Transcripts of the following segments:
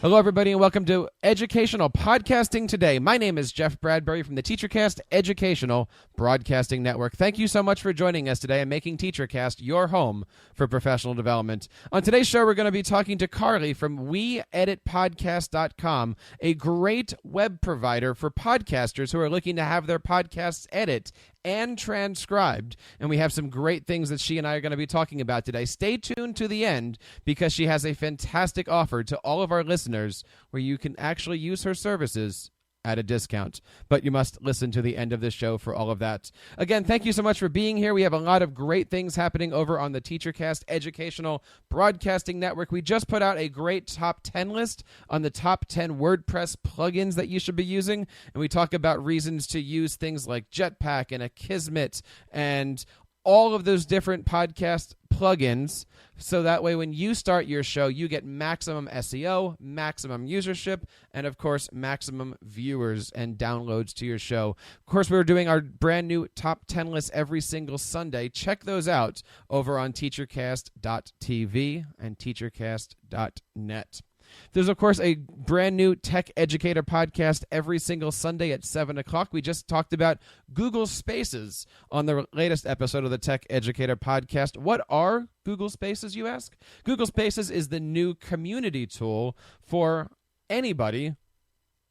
Hello, everybody, and welcome to Educational Podcasting Today. My name is Jeff Bradbury from the TeacherCast Educational Broadcasting Network. Thank you so much for joining us today and making TeacherCast your home for professional development. On today's show, we're going to be talking to Carli from weeditpodcast.com, a great web provider for podcasters who are looking to have their podcasts edit and transcribed. And we have some great things that she and I are going to be talking about today. Stay tuned to the end because she has a fantastic offer to all of our listeners where you can actually use her services at a discount. But you must listen to the end of this show for all of that. Again, thank you so much for being here. We have a lot of great things happening over on the TeacherCast Educational Broadcasting Network. We just put out a great top 10 list on the top 10 WordPress plugins that you should be using. And we talk about reasons to use things like Jetpack and Akismet and all of those different podcast plugins, so that way when you start your show, you get maximum SEO, maximum usership, and of course, maximum viewers and downloads to your show. Of course, we're doing our brand new top 10 list every single Sunday. Check those out over on teachercast.tv and teachercast.net. There's, of course, a brand new Tech Educator podcast every single Sunday at 7 o'clock. We just talked about Google Spaces on the latest episode of the Tech Educator podcast. What are Google Spaces, you ask? Google Spaces is the new community tool for anybody,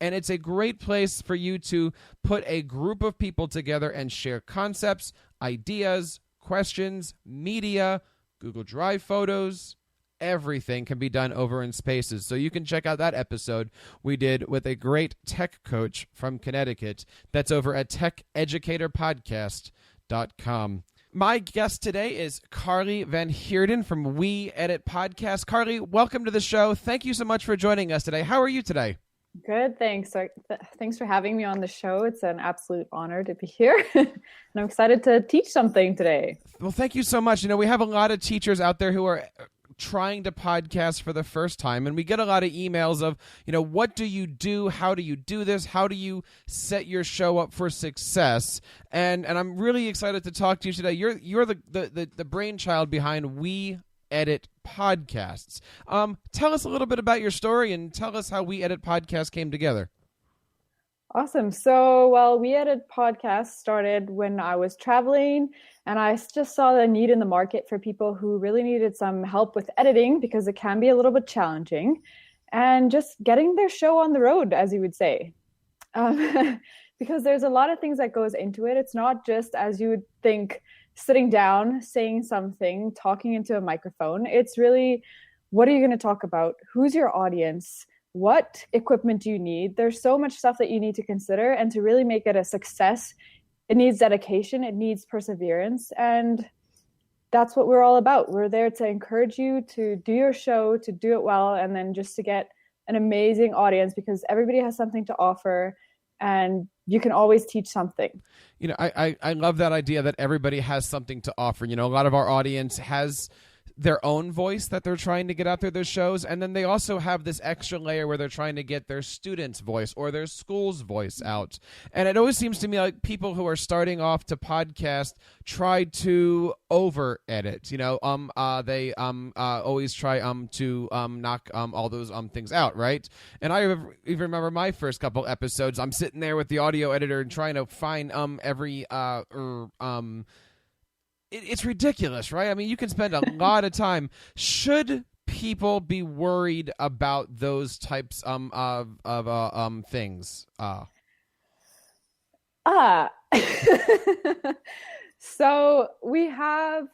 and it's a great place for you to put a group of people together and share concepts, ideas, questions, media, Google Drive photos. Everything can be done over in Spaces. So you can check out that episode we did with a great tech coach from Connecticut. That's over at techeducatorpodcast.com. My guest today is Carli Van Heerden from We Edit Podcast. Carli, welcome to the show. Thank you so much for joining us today. How are you today? Good, thanks. Thanks for having me on the show. It's an absolute honor to be here. And I'm excited to teach something today. Well, thank you so much. You know, we have a lot of teachers out there who are trying to podcast for the first time, and we get a lot of emails of, you know, what do you do? How do you do this? How do you set your show up for success? And I'm really excited to talk to you today. You're the brainchild behind We Edit Podcasts. Tell us a little bit about your story and tell us how We Edit Podcasts came together. Awesome. So, We Edit Podcast started when I was traveling, and I just saw the need in the market for people who really needed some help with editing because it can be a little bit challenging, and just getting their show on the road, as you would say. Because there's a lot of things that goes into it. It's not just, as you would think, sitting down, saying something, talking into a microphone. It's really, what are you going to talk about? Who's your audience? What equipment do you need? There's so much stuff that you need to consider, and to really make it a success, it needs dedication, it needs perseverance, and that's what we're all about. We're there to encourage you to do your show, to do it well, and then just to get an amazing audience, because everybody has something to offer, and you can always teach something. You know, I love that idea that everybody has something to offer. You know, a lot of our audience has their own voice that they're trying to get out there, their shows, and then they also have this extra layer where they're trying to get their students' voice or their school's voice out. And it always seems to me like people who are starting off to podcast try to over edit. You know, they always try to knock all those things out, right? And I even remember my first couple episodes. I'm sitting there with the audio editor and trying to find every It's ridiculous, right? I mean, you can spend a lot of time. Should people be worried about those types of things? So we have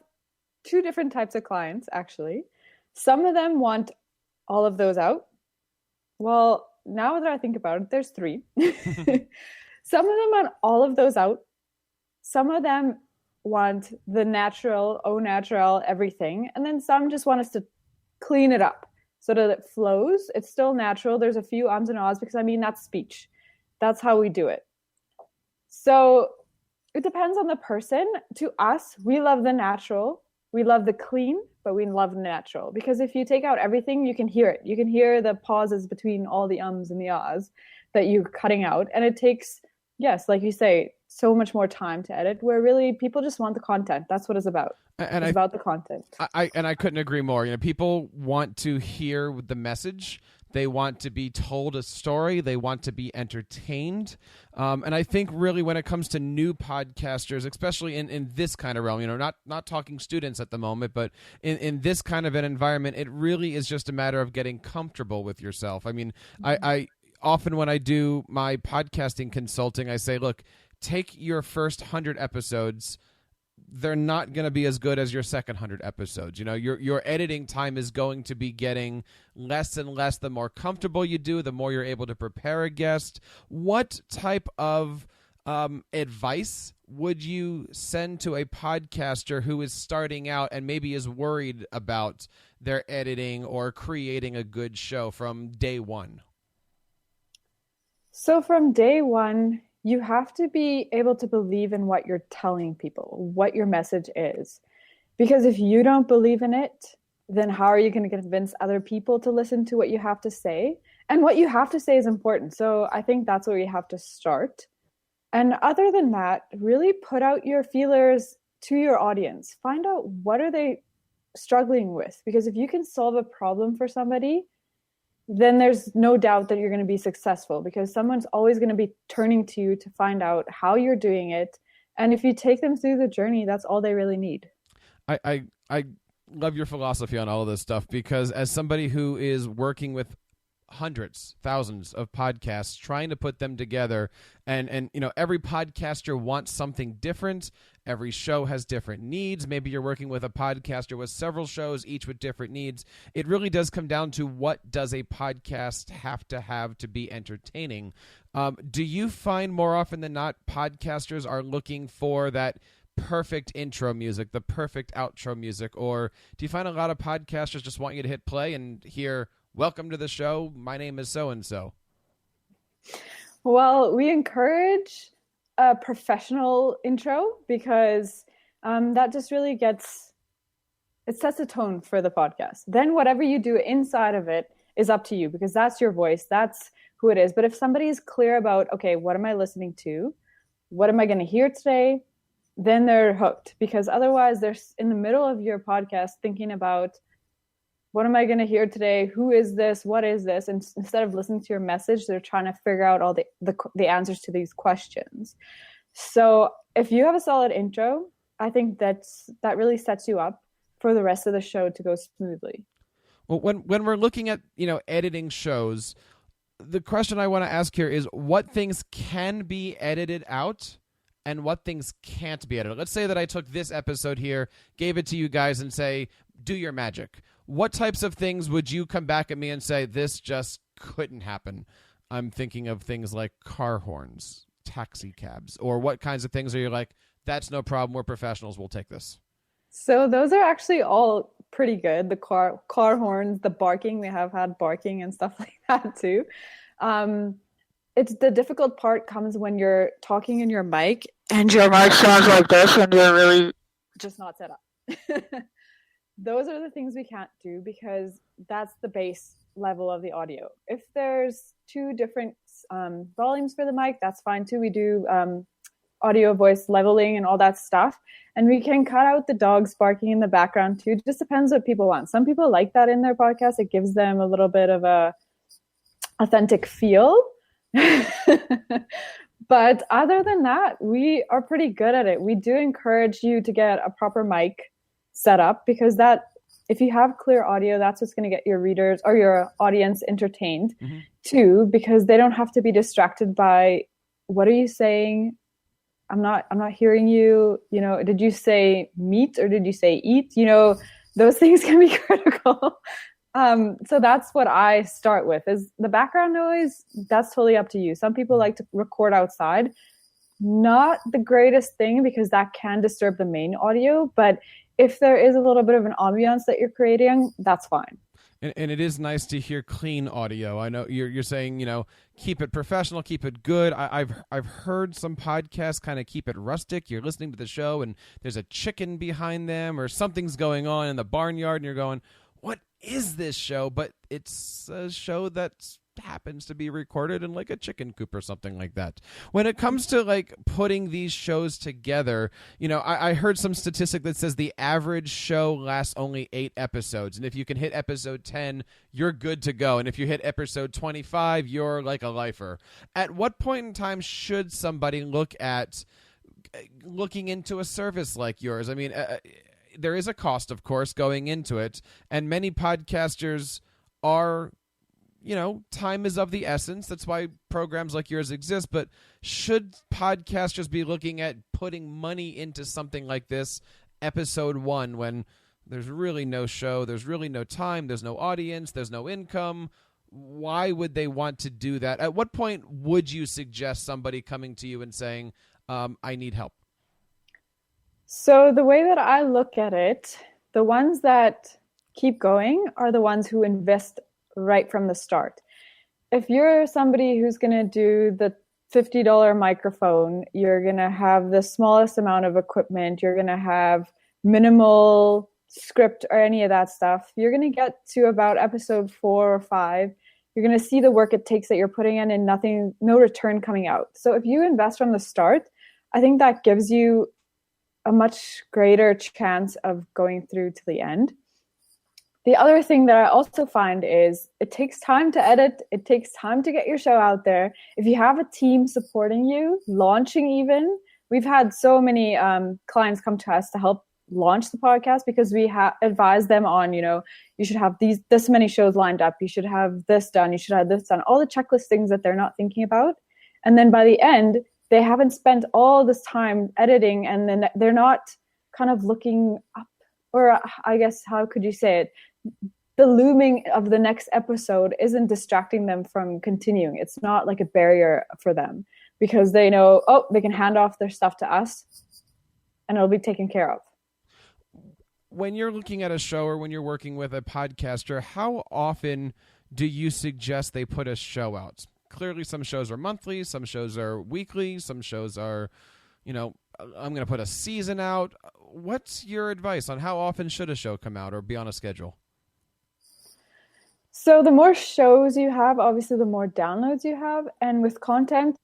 two different types of clients, actually. Some of them want all of those out. Well, now that I think about it, there's three. Some of them want all of those out. Some of them want the natural, au naturel, everything. And then some just want us to clean it up so that it flows. It's still natural. There's a few ums and ahs because, I mean, that's speech. That's how we do it. So it depends on the person. To us, we love the natural. We love the clean, but we love the natural. Because if you take out everything, you can hear it. You can hear the pauses between all the ums and the ahs that you're cutting out. And it takes, yes, like you say, so much more time to edit, where really people just want the content. That's what it's about. And it's about the content. I couldn't agree more. You know, people want to hear the message, They want to be told a story. They want to be entertained. And I think really when it comes to new podcasters, especially in this kind of realm, not talking students at the moment, but in this kind of an environment, it really is just a matter of getting comfortable with yourself. I mean, I often when I do my podcasting consulting, I say, look, take your first 100 episodes. They're not going to be as good as your second 100 episodes. Your editing time is going to be getting less and less. The more comfortable you do, the more you're able to prepare a guest. What type of advice would you send to a podcaster who is starting out and maybe is worried about their editing or creating a good show from day one? So from day one, you have to be able to believe in what you're telling people, what your message is. Because if you don't believe in it, then how are you going to convince other people to listen to what you have to say? And what you have to say is important. So I think that's where you have to start. And other than that, really put out your feelers to your audience. Find out what are they struggling with. Because if you can solve a problem for somebody, then there's no doubt that you're going to be successful, because someone's always going to be turning to you to find out how you're doing it. And if you take them through the journey, that's all they really need. I love your philosophy on all of this stuff, because as somebody who is working with hundreds, thousands of podcasts, trying to put them together, and every podcaster wants something different. Every show has different needs. Maybe you're working with a podcaster with several shows, each with different needs. It really does come down to what does a podcast have to be entertaining. Do you find more often than not podcasters are looking for that perfect intro music, the perfect outro music, or do you find a lot of podcasters just want you to hit play and hear, "Welcome to the show, my name is so-and-so"? Well, we encourage a professional intro, because that just really sets a tone for the podcast. Then whatever you do inside of it is up to you, because that's your voice, that's who it is. But if somebody is clear about, okay, what am I listening to? What am I going to hear today? Then they're hooked, because otherwise they're in the middle of your podcast thinking about, what am I going to hear today? Who is this? What is this? And instead of listening to your message, they're trying to figure out all the answers to these questions. So if you have a solid intro, I think that really sets you up for the rest of the show to go smoothly. Well, when we're looking at, editing shows, the question I want to ask here is what things can be edited out and what things can't be edited. Let's say that I took this episode here, gave it to you guys, and say, do your magic. What types of things would you come back at me and say, this just couldn't happen? I'm thinking of things like car horns, taxi cabs, or what kinds of things are you like, that's no problem, we're professionals, we'll take this? So those are actually all pretty good. The car horns, the barking, we have had barking and stuff like that too. It's the difficult part comes when you're talking in your mic and your mic sounds like this and you're really just not set up. Those are the things we can't do, because that's the base level of the audio. If there's two different volumes for the mic, that's fine too. We do audio voice leveling and all that stuff. And we can cut out the dogs barking in the background too. It just depends what people want. Some people like that in their podcast. It gives them a little bit of a authentic feel. But other than that, we are pretty good at it. We do encourage you to get a proper mic set up, because that, if you have clear audio, that's what's going to get your readers or your audience entertained too, because they don't have to be distracted by, what are you saying? I'm not hearing you. Did you say meat or did you say eat? Those things can be critical. So that's what I start with, is the background noise. That's totally up to you. Some people like to record outside. Not the greatest thing, because that can disturb the main audio. But if there is a little bit of an ambiance that you're creating, that's fine. And it is nice to hear clean audio. I know you're saying, keep it professional, keep it good. I've heard some podcasts kind of keep it rustic. You're listening to the show and there's a chicken behind them or something's going on in the barnyard and you're going, what is this show? But it's a show that's happens to be recorded in like a chicken coop or something like that. When it comes to like putting these shows together, I heard some statistic that says the average show lasts only 8 episodes. And if you can hit episode 10, you're good to go. And if you hit episode 25, you're like a lifer. At what point in time should somebody looking into a service like yours? I mean, there is a cost, of course, going into it, and many podcasters are, time is of the essence. That's why programs like yours exist. But should podcasters be looking at putting money into something like this, episode 1, when there's really no show, there's really no time, there's no audience, there's no income? Why would they want to do that? At what point would you suggest somebody coming to you and saying, I need help? So the way that I look at it, the ones that keep going are the ones who invest right from the start. If you're somebody who's going to do the $50 microphone, you're going to have the smallest amount of equipment, you're going to have minimal script or any of that stuff, you're going to get to about episode 4 or 5. You're going to see the work it takes that you're putting in and no return coming out. So if you invest from the start, I think that gives you a much greater chance of going through to the end. The other thing that I also find is it takes time to edit. It takes time to get your show out there. If you have a team supporting you, launching even, we've had so many clients come to us to help launch the podcast because we advise them on, you should have this many shows lined up. You should have this done. You should have this done. All the checklist things that they're not thinking about. And then by the end, they haven't spent all this time editing, and then they're not kind of looking up, or I guess, how could you say it? The looming of the next episode isn't distracting them from continuing. It's not like a barrier for them because they know, they can hand off their stuff to us and it'll be taken care of. When you're looking at a show or when you're working with a podcaster, how often do you suggest they put a show out? Clearly, some shows are monthly, some shows are weekly, some shows are, I'm going to put a season out. What's your advice on how often should a show come out or be on a schedule? So the more shows you have, obviously the more downloads you have. And with content,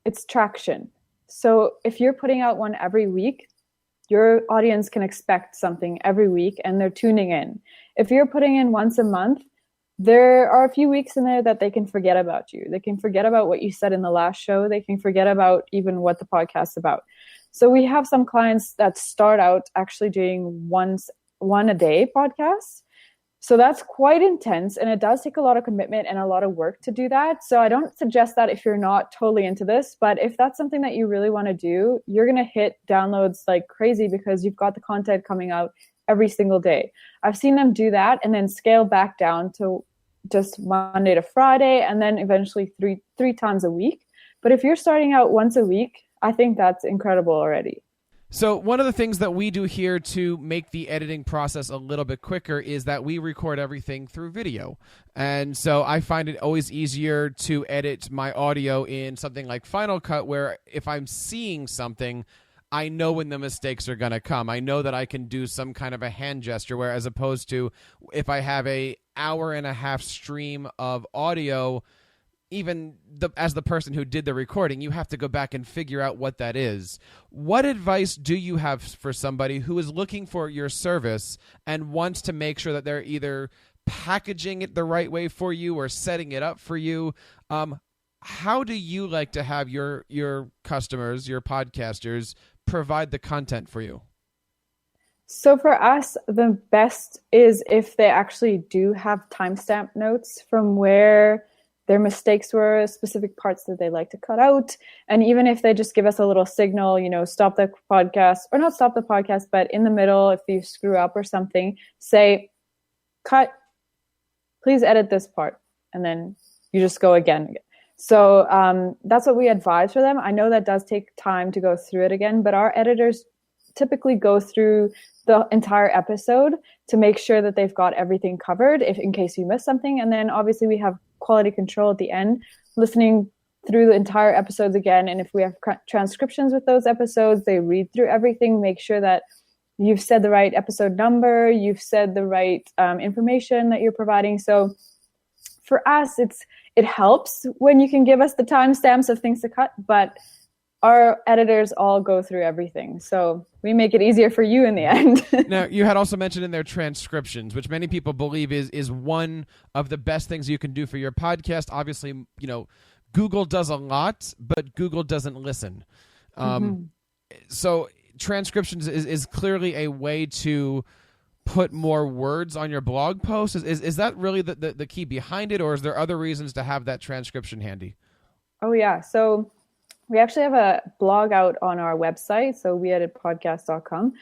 it's traction. So if you're putting out one every week, your audience can expect something every week and they're tuning in. If you're putting in once a month, there are a few weeks in there that they can forget about you. They can forget about what you said in the last show. They can forget about even what the podcast's about. So we have some clients that start out actually doing one a day podcasts. So that's quite intense, and it does take a lot of commitment and a lot of work to do that. So I don't suggest that if you're not totally into this, but if that's something that you really want to do, you're going to hit downloads like crazy because you've got the content coming out every single day. I've seen them do that and then scale back down to just Monday to Friday and then eventually three times a week. But if you're starting out once a week, I think that's incredible already. So one of the things that we do here to make the editing process a little bit quicker is that we record everything through video. And so I find it always easier to edit my audio in something like Final Cut, where if I'm seeing something, I know when the mistakes are going to come. I know that I can do some kind of a hand gesture, where as opposed to if I have an hour-and-a-half stream of audio, even as the person who did the recording, you have to go back and figure out what that is. What advice do you have for somebody who is looking for your service and wants to make sure that they're either packaging it the right way for you or setting it up for you? How do you like to have your customers, your podcasters, provide the content for you? So for us, the best is if they actually do have timestamp notes from where their mistakes were, specific parts that they like to cut out. And even if they just give us a little signal, stop the podcast, or not stop the podcast, but in the middle, if you screw up or something, say, cut, please edit this part. And then you just go again. So that's what we advise for them. I know that does take time to go through it again, but our editors typically go through the entire episode to make sure that they've got everything covered in case you miss something. And then obviously we have quality control at the end, listening through the entire episodes again. And if we have transcriptions with those episodes, they read through everything, make sure that you've said the right episode number, you've said the right information that you're providing. So for us, it helps when you can give us the timestamps of things to cut, but our editors all go through everything. So we make it easier for you in the end. Now, you had also mentioned in there transcriptions, which many people believe is one of the best things you can do for your podcast. Obviously, Google does a lot, but Google doesn't listen. So transcriptions is clearly a way to put more words on your blog post. Is that really the key behind it, or is there other reasons to have that transcription handy? Oh, yeah. So we actually have a blog out on our website, so weeditpodcast.com,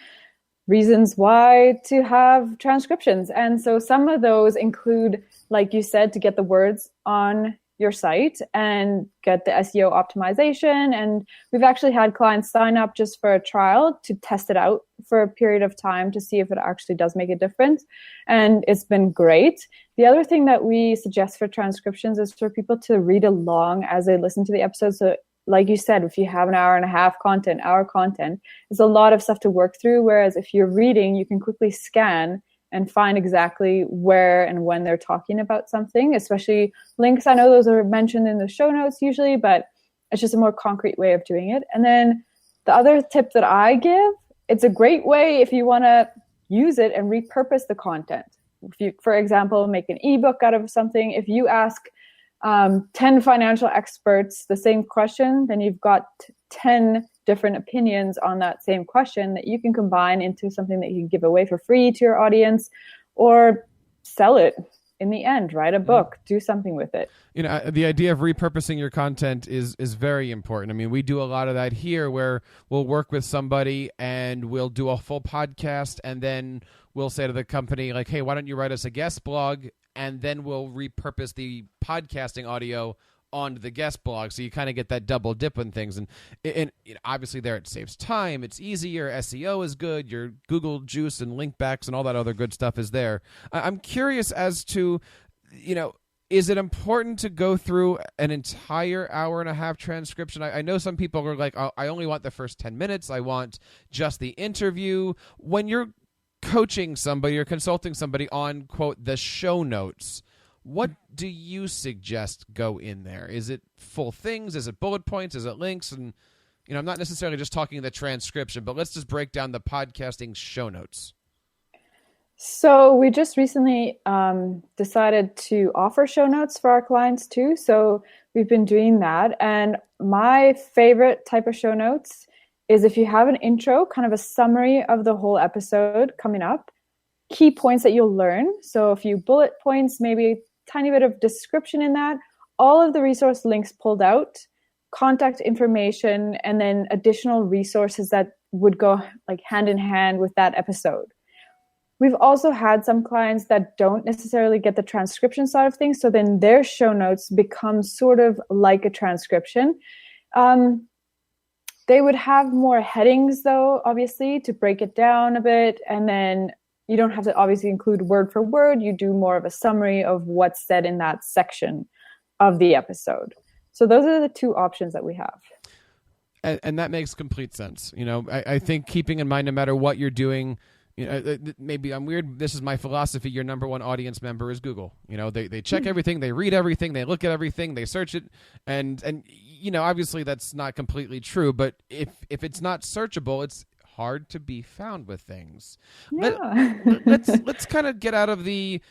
reasons why to have transcriptions. And so some of those include, like you said, to get the words on your site and get the SEO optimization. And we've actually had clients sign up just for a trial to test it out for a period of time to see if it actually does make a difference. And it's been great. The other thing that we suggest for transcriptions is for people to read along as they listen to the episodes. So like you said, if you have an hour and a half content, there's a lot of stuff to work through. Whereas if you're reading, you can quickly scan and find exactly where and when they're talking about something, especially links. I know those are mentioned in the show notes usually, but it's just a more concrete way of doing it. And then the other tip that I give, it's a great way if you want to use it and repurpose the content. If you, for example, make an ebook out of something, if you ask 10 financial experts the same question, then you've got 10 different opinions on that same question that you can combine into something that you can give away for free to your audience or sell it in the end. Write a book, do something with it. The idea of repurposing your content is very important. I mean, we do a lot of that here where we'll work with somebody and we'll do a full podcast and then we'll say to the company, like, hey, why don't you write us a guest blog? And then we'll repurpose the podcasting audio onto the guest blog. So you kind of get that double dip on things. And obviously there it saves time. It's easier. SEO is good. Your Google juice and link backs and all that other good stuff is there. I'm curious as to, is it important to go through an entire hour and a half transcription? I know some people are like, oh, I only want the first 10 minutes. I want just the interview. When you're coaching somebody or consulting somebody on, quote, the show notes, what do you suggest go in there? Is it full things? Is it bullet points? Is it links? And, I'm not necessarily just talking the transcription, but let's just break down the podcasting show notes. So we just recently decided to offer show notes for our clients too. So we've been doing that. And my favorite type of show notes is if you have an intro, kind of a summary of the whole episode coming up, key points that you'll learn. So a few bullet points, maybe a tiny bit of description in that, all of the resource links pulled out, contact information, and then additional resources that would go like hand in hand with that episode. We've also had some clients that don't necessarily get the transcription side of things. So then their show notes become sort of like a transcription. They would have more headings, though, obviously, to break it down a bit. And then you don't have to obviously include word for word. You do more of a summary of what's said in that section of the episode. So those are the two options that we have. And that makes complete sense. I think keeping in mind, no matter what you're doing, maybe I'm weird. This is my philosophy. Your number one audience member is Google. They check everything, they read everything, they look at everything, they search it, and obviously that's not completely true. But if it's not searchable, it's hard to be found with things. Yeah. Let's kind of get out of the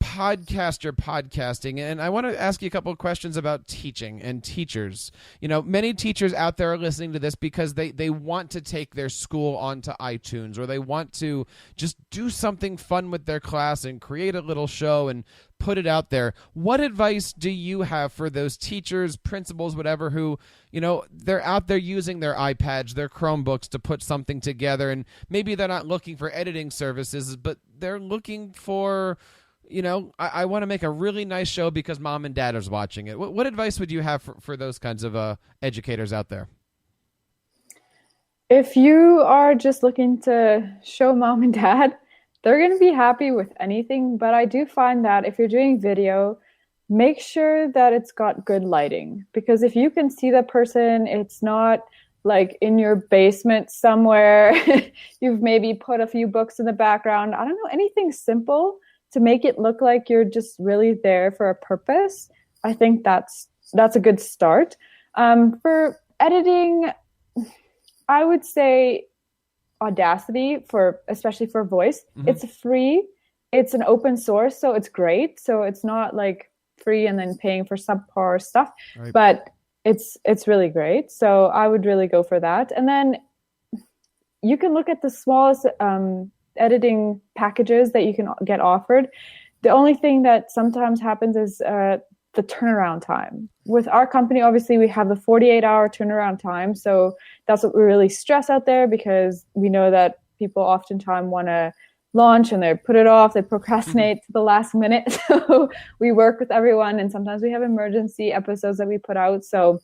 podcasting, and I want to ask you a couple of questions about teaching and teachers. Many teachers out there are listening to this because they want to take their school onto iTunes, or they want to just do something fun with their class and create a little show and put it out there. What advice do you have for those teachers, principals, whatever, who, they're out there using their iPads, their Chromebooks to put something together, and maybe they're not looking for editing services, but they're looking for, I want to make a really nice show because mom and dad is watching it. What advice would you have for those kinds of educators out there? If you are just looking to show mom and dad, they're going to be happy with anything. But I do find that if you're doing video, make sure that it's got good lighting. Because if you can see the person, it's not like in your basement somewhere. You've maybe put a few books in the background. I don't know, anything simple to make it look like you're just really there for a purpose I think that's a good start. For editing, I would say Audacity, especially for voice. Mm-hmm. It's free. It's an open source, so it's great. So it's not like free and then paying for subpar stuff, right. But it's really great. So I would really go for that. And then you can look at the smallest editing packages that you can get offered. The only thing that sometimes happens is the turnaround time. With our company, obviously, we have the 48-hour turnaround time. So that's what we really stress out there, because we know that people oftentimes want to launch and they put it off, they procrastinate to the last minute. So we work with everyone, and sometimes we have emergency episodes that we put out. So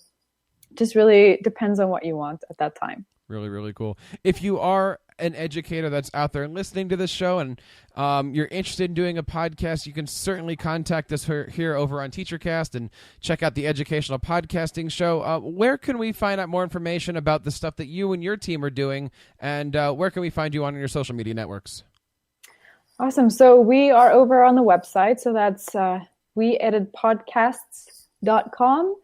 just really depends on what you want at that time. Really, really cool. If you are an educator that's out there and listening to this show and you're interested in doing a podcast, you can certainly contact us here over on TeacherCast and check out the Educational Podcasting Show. Where can we find out more information about the stuff that you and your team are doing, and where can we find you on your social media networks? Awesome. So we are over on the website. So that's weeditpodcasts.com.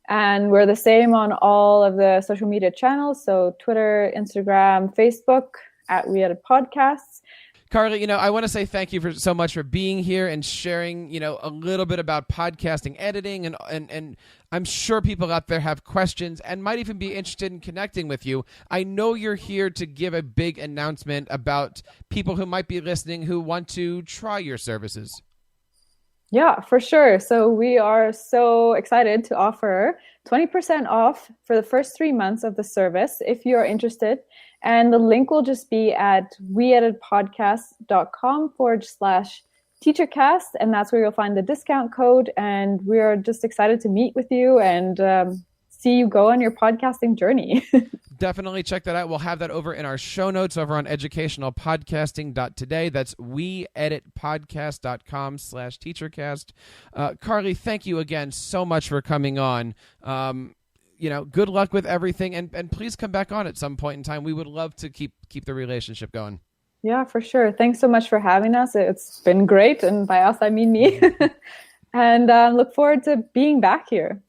And we're the same on all of the social media channels. So Twitter, Instagram, Facebook, at We Edit Podcasts. Carli, I want to say thank you so much for being here and sharing, a little bit about podcasting editing. And I'm sure people out there have questions and might even be interested in connecting with you. I know you're here to give a big announcement about people who might be listening who want to try your services. Yeah, for sure. So we are so excited to offer 20% off for the first 3 months of the service if you're interested. And the link will just be at weeditpodcast.com/teachercast. And that's where you'll find the discount code. And we're just excited to meet with you and see you go on your podcasting journey. Definitely check that out. We'll have that over in our show notes over on educationalpodcasting.today. That's weeditpodcast.com/teachercast. Carli, thank you again so much for coming on. Good luck with everything, and please come back on at some point in time. We would love to keep the relationship going. Yeah, for sure. Thanks so much for having us. It's been great, and by us I mean me. And look forward to being back here.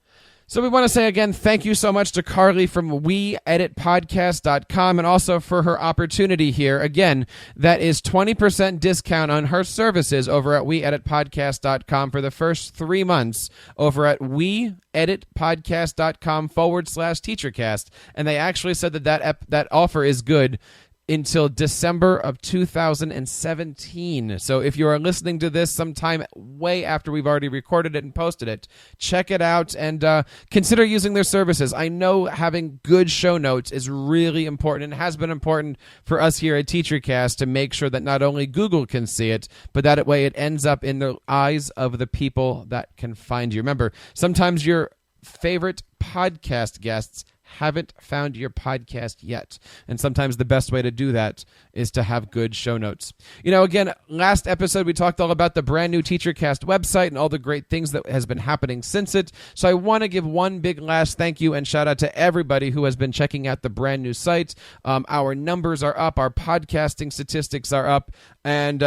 So we want to say again, thank you so much to Carli from weeditpodcast.com, and also for her opportunity here. Again, that is 20% discount on her services over at weeditpodcast.com for the first 3 months over at weeditpodcast.com/teachercast. And they actually said that offer is good until December of 2017. So if you are listening to this sometime way after we've already recorded it and posted it, check it out and consider using their services. I know having good show notes is really important and has been important for us here at TeacherCast to make sure that not only Google can see it, but that way it ends up in the eyes of the people that can find you. Remember, sometimes your favorite podcast guests haven't found your podcast yet. And sometimes the best way to do that is to have good show notes. Again, last episode, we talked all about the brand new TeacherCast website and all the great things that has been happening since it. So I want to give one big last thank you and shout out to everybody who has been checking out the brand new site. Our numbers are up. Our podcasting statistics are up. And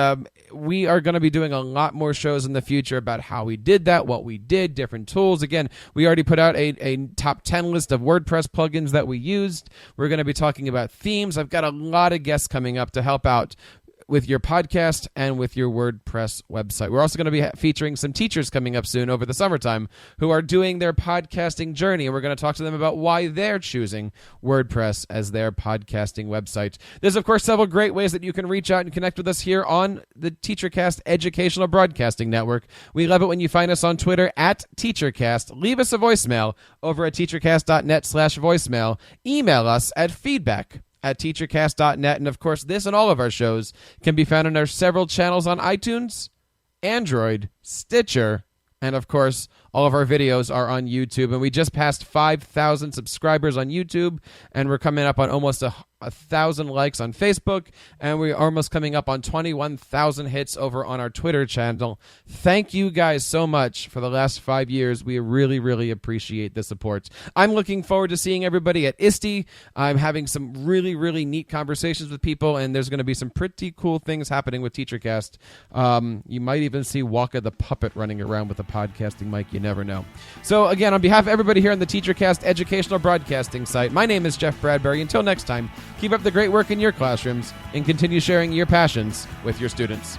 we are going to be doing a lot more shows in the future about how we did that, what we did, different tools. Again, we already put out a top 10 list of WordPress plugins that we used. We're going to be talking about themes. I've got a lot of guests coming up to help out with your podcast and with your WordPress website. We're also going to be featuring some teachers coming up soon over the summertime who are doing their podcasting journey, and we're going to talk to them about why they're choosing WordPress as their podcasting website. There's, of course, several great ways that you can reach out and connect with us here on the TeacherCast Educational Broadcasting Network. We love it when you find us on Twitter at TeacherCast. Leave us a voicemail over at teachercast.net/voicemail. Email us at feedback@teachercast.net. And of course, this and all of our shows can be found on our several channels on iTunes, Android, Stitcher, and of course, all of our videos are on YouTube. And we just passed 5,000 subscribers on YouTube, and we're coming up on almost 1,000 likes on Facebook, and we're almost coming up on 21,000 hits over on our Twitter channel. Thank you guys so much for the last 5 years. We really, really appreciate the support. I'm looking forward to seeing everybody at ISTE. I'm having some really, really neat conversations with people, and there's going to be some pretty cool things happening with TeacherCast. You might even see Waka the Puppet running around with a podcasting mic. You You never know. So again, on behalf of everybody here on the TeacherCast educational broadcasting site, my name is Jeff Bradbury. Until next time, keep up the great work in your classrooms and continue sharing your passions with your students.